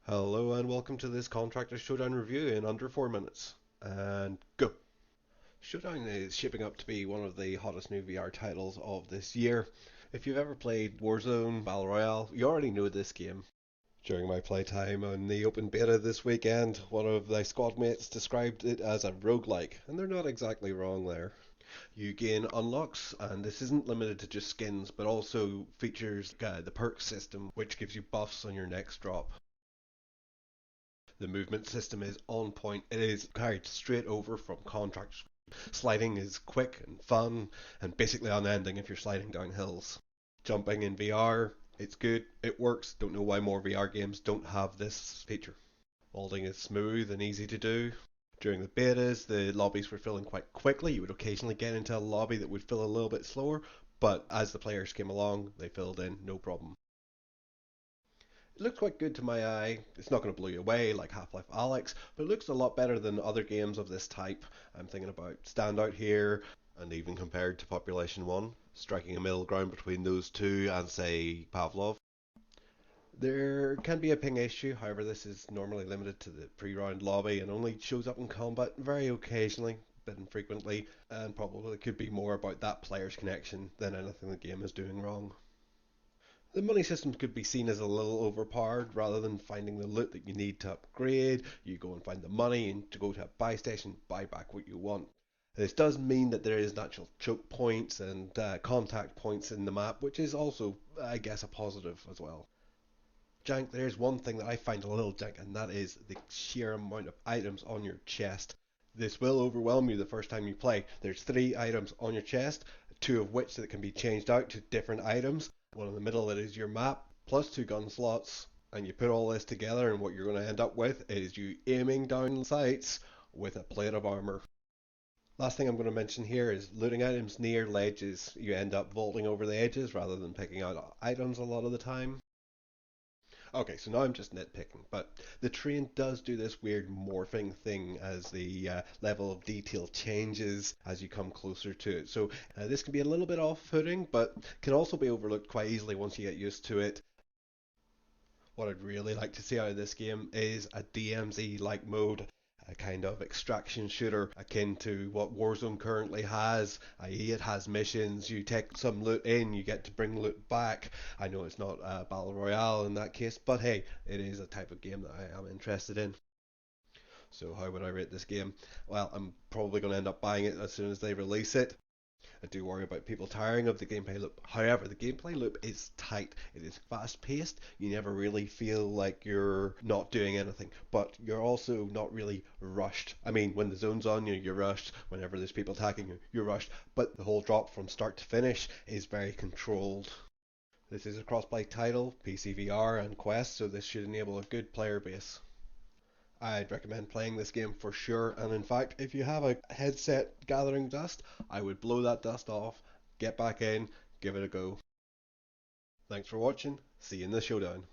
Hello and welcome to this Contractors Showdown review in under 4 minutes. And go! Showdown is shaping up to be one of the hottest new VR titles of this year. If you've ever played Warzone, Battle Royale, you already know this game. During my playtime on the open beta this weekend, one of my squad mates described it as a roguelike, and they're not exactly wrong there. You gain unlocks, and this isn't limited to just skins, but also features the perk system, which gives you buffs on your next drop. The movement system is on point. It is carried straight over from Contractors. Sliding is quick and fun and basically unending if you're sliding down hills. Jumping in VR, it's good, it works. Don't know why more VR games don't have this feature. Vaulting is smooth and easy to do. During the betas, the lobbies were filling quite quickly. You would occasionally get into a lobby that would fill a little bit slower, but as the players came along, they filled in no problem. It looks quite good to my eye. It's not going to blow you away like Half-Life Alyx, but it looks a lot better than other games of this type. I'm thinking about Standout here, and even compared to Population 1, striking a middle ground between those two and, say, Pavlov. There can be a ping issue, however, this is normally limited to the pre-round lobby and only shows up in combat very occasionally, a bit infrequently, and probably could be more about that player's connection than anything the game is doing wrong. The money system could be seen as a little overpowered. Rather than finding the loot that you need to upgrade, you go and find the money and to go to a buy station, buy back what you want. This does mean that there is natural choke points and contact points in the map, which is also, I guess, a positive as well. Jank, there's one thing that I find a little jank, and that is the sheer amount of items on your chest. This will overwhelm you the first time you play. There's 3 items on your chest, two of which that can be changed out to different items. One in the middle that is your map, plus 2 gun slots. And you put all this together, and what you're going to end up with is you aiming down sights with a plate of armor. Last thing I'm going to mention here is looting items near ledges. You end up vaulting over the edges rather than picking out items a lot of the time. Okay, so now I'm just nitpicking, but the train does do this weird morphing thing as the level of detail changes as you come closer to it. So this can be a little bit off-putting, but can also be overlooked quite easily once you get used to it. What I'd really like to see out of this game is a DMZ-like mode, a kind of extraction shooter akin to what Warzone currently has, i.e. it has missions, you take some loot in, you get to bring loot back. I know it's not a battle royale in that case, but hey, it is a type of game that I am interested in. So how would I rate this game? Well, I'm probably going to end up buying it as soon as they release it. I do worry about people tiring of the gameplay loop. However, the gameplay loop is tight. It is fast paced. You never really feel like you're not doing anything, but you're also not really rushed. I mean, when the zone's on you, you're rushed. Whenever there's people attacking you, you're rushed. But the whole drop from start to finish is very controlled. This is a cross-play title, PC VR and Quest, so this should enable a good player base. I'd recommend playing this game for sure, and in fact, if you have a headset gathering dust, I would blow that dust off, get back in, give it a go. Thanks for watching, see you in the showdown.